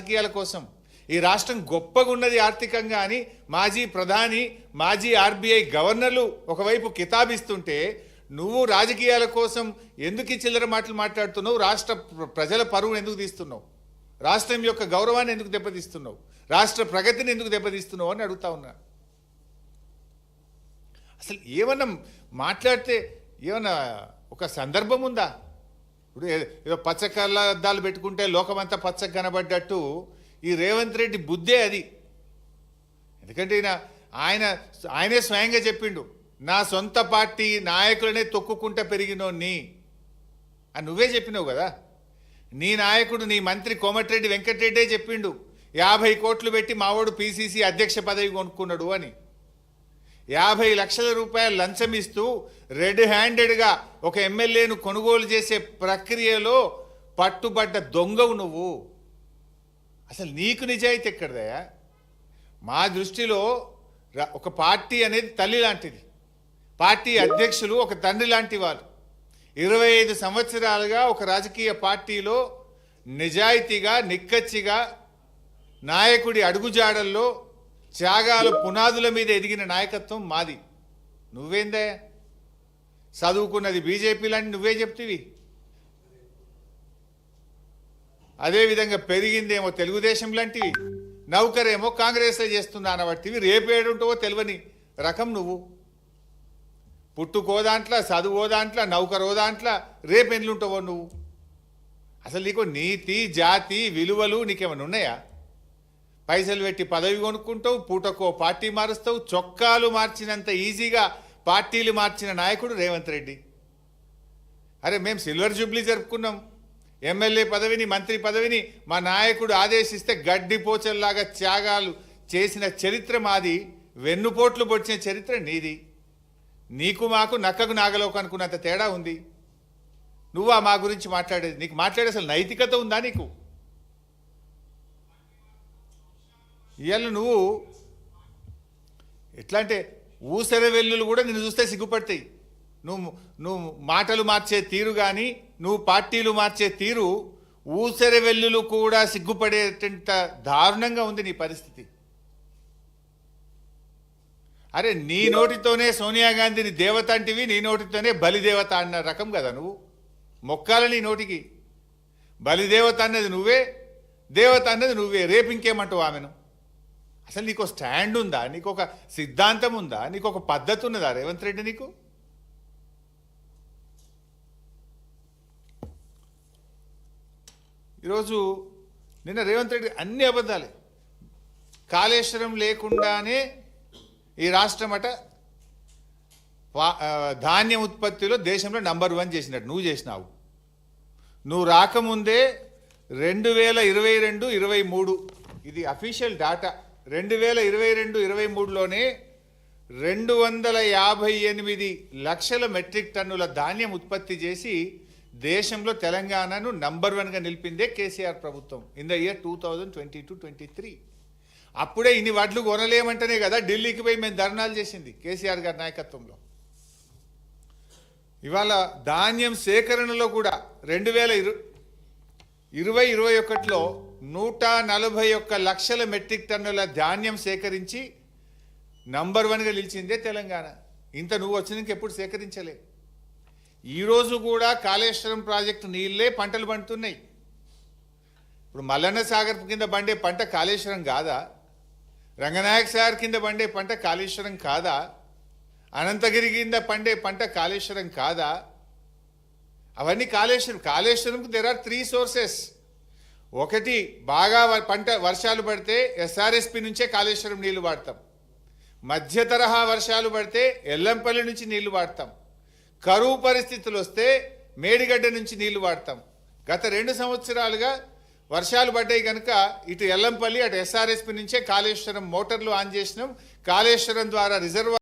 రాజకీయాల కోసం. ఈ రాష్ట్రం గొప్పగా ఉన్నది ఆర్థికంగా అని మాజీ ప్రధాని, మాజీ ఆర్బీఐ గవర్నర్లు ఒకవైపు కితాబిస్తుంటే నువ్వు రాజకీయాల కోసం ఎందుకు ఈ చిల్లర మాటలు మాట్లాడుతున్నావు? రాష్ట్ర ప్రజల పరువును ఎందుకు తీస్తున్నావు? రాష్ట్రం యొక్క గౌరవాన్ని ఎందుకు దెబ్బతీస్తున్నావు? రాష్ట్ర ప్రగతిని ఎందుకు దెబ్బతీస్తున్నావు అని అడుగుతా ఉన్నా. అసలు ఏమన్నా మాట్లాడితే ఏమన్నా ఒక సందర్భం ఉందా? ఇప్పుడు ఏదో పచ్చ కళ్ళద్దాలు పెట్టుకుంటే లోకమంతా పచ్చగా కనబడ్డట్టు ఈ రేవంత్ రెడ్డి బుద్ధే అది. ఎందుకంటే ఆయనే స్వయంగా చెప్పిండు, నా సొంత పార్టీ నాయకులనే తొక్కుకుంటా పెరిగినోన్ని అని నువ్వే చెప్పినావు కదా. నీ నాయకుడు, నీ మంత్రి కోమటిరెడ్డి వెంకటరెడ్డే చెప్పిండు 50 కోట్లు పెట్టి మావాడు పిసిసి అధ్యక్ష పదవి కొనుక్కున్నాడు అని. 50 లక్షల రూపాయలు లంచం ఇస్తూ రెడ్ హ్యాండెడ్గా ఒక ఎమ్మెల్యేను కొనుగోలు చేసే ప్రక్రియలో పట్టుబడ్డ దొంగవు నువ్వు. అసలు నీకు నిజాయితీ ఎక్కడదయా? మా దృష్టిలో ఒక పార్టీ అనేది తల్లి లాంటిది. పార్టీ అధ్యక్షులు ఒక తండ్రి లాంటి వారు. 25 సంవత్సరాలుగా ఒక రాజకీయ పార్టీలో నిజాయితీగా, నిక్కచ్చిగా నాయకుడి అడుగుజాడల్లో త్యాగాల పునాదుల మీద ఎదిగిన నాయకత్వం మాది. నువ్వేందే చదువుకున్నది బీజేపీ లాంటి నువ్వే చెప్తివి. అదేవిధంగా పెరిగిందేమో తెలుగుదేశం లాంటివి, నౌకరేమో కాంగ్రెస్లో చేస్తున్నా అనబట్టివి. రేపేడుంటావో తెలియని రకం నువ్వు. పుట్టుకో దాంట్లో, చదువో దాంట్లో, నౌకరో దాంట్లో, రేపెండ్లుంటావో నువ్వు. అసలు నీకు నీతి, జాతి, విలువలు నీకేమైనా ఉన్నాయా? పైసలు పెట్టి పదవి కొనుక్కుంటావు, పూటకో పార్టీ మారుస్తావు. చొక్కాలు మార్చినంత ఈజీగా పార్టీలు మార్చిన నాయకుడు రేవంత్ రెడ్డి. అరే మేము సిల్వర్ జూబ్లీ జరుపుకున్నాం. ఎమ్మెల్యే పదవిని, మంత్రి పదవిని మా నాయకుడు ఆదేశిస్తే గడ్డిపోచల్లాగా త్యాగాలు చేసిన చరిత్ర మాది. వెన్నుపోట్లు పొడిచిన చరిత్ర నీది. నీకు మాకు నక్కకు నాగలోకు అనుకున్నంత తేడా ఉంది. నువ్వా మా గురించి మాట్లాడేది? నీకు మాట్లాడే అసలు నైతికత ఉందా నీకు? ఇవాళ నువ్వు ఎట్లా అంటే ఊసెర వెల్లులు కూడా నిన్ను చూస్తే సిగ్గుపడతాయి. నువ్వు మాటలు మార్చే తీరు కానీ, నువ్వు పార్టీలు మార్చే తీరు ఊసెర వెల్లులు కూడా సిగ్గుపడేటంత దారుణంగా ఉంది నీ పరిస్థితి. అరే నీ నోటితోనే సోనియా గాంధీని దేవత అంటివి, నీ నోటితోనే బలిదేవత అన్న రకం కదా నువ్వు. మొక్కాల నీ నోటికి. బలిదేవత అన్నది నువ్వే, దేవత అన్నది నువ్వే. రేపు ఇంకేమంటావు ఆమెను? అసలు నీకు స్టాండ్ ఉందా? నీకు ఒక సిద్ధాంతం ఉందా? నీకు ఒక పద్ధతి ఉన్నదా రేవంత్ రెడ్డి? నీకు ఈరోజు నిన్న రేవంత్ రెడ్డి అన్ని అబద్ధాలే. కాళేశ్వరం లేకుండానే ఈ రాష్ట్రం అట ధాన్యం ఉత్పత్తిలో దేశంలో నంబర్ 1 చేసినట్టు నువ్వు చేసినావు. నువ్వు రాకముందే 2022-23 ఇది అఫీషియల్ డాటా. 2022-23లోనే 258 లక్షల మెట్రిక్ టన్నుల ధాన్యం ఉత్పత్తి చేసి దేశంలో తెలంగాణను నంబర్ 1గా నిలిపిందే కేసీఆర్ ప్రభుత్వం ఇన్ ద ఇయర్ 2022-23. అప్పుడే ఇన్ని వడ్లు కొనలేమంటేనే కదా ఢిల్లీకి పోయి మేము ధర్నాలు చేసింది కేసీఆర్ గారి నాయకత్వంలో. ఇవాళ ధాన్యం సేకరణలో కూడా 2020-21లో 141 లక్షల మెట్రిక్ టన్నుల ధాన్యం సేకరించి నంబర్ 1గా నిలిచిందే తెలంగాణ. ఇంత నువ్వు వచ్చినాక ఎప్పుడు సేకరించలే. ఈరోజు కూడా కాళేశ్వరం ప్రాజెక్టు నీళ్ళే పంటలు పండుతున్నాయి. ఇప్పుడు మల్లన్న సాగర్ కింద పండే పంట కాళేశ్వరం కాదా? రంగనాయక సాగర్ కింద పండే పంట కాళేశ్వరం కాదా? అనంతగిరి కింద పండే పంట కాళేశ్వరం కాదా? అవన్నీ కాళేశ్వరంకు దెర్ ఆర్ 3 సోర్సెస్. ఒకటి, బాగా పంట వర్షాలు పడితే ఎస్ఆర్ఎస్పి నుంచే కాళేశ్వరం నీళ్లు వాడతాం. మధ్య తరహా వర్షాలు పడితే ఎల్లంపల్లి నుంచి నీళ్లు వాడతాం. కరువు పరిస్థితులు వస్తే మేడిగడ్డ నుంచి నీళ్లు వాడతాం. గత 2 సంవత్సరాలుగా వర్షాలు పడ్డాయి కనుక ఇటు ఎల్లంపల్లి అటు ఎస్ఆర్ఎస్పి నుంచే కాళేశ్వరం మోటార్లు ఆన్ చేసినాం. కాళేశ్వరం ద్వారా రిజర్వాయర్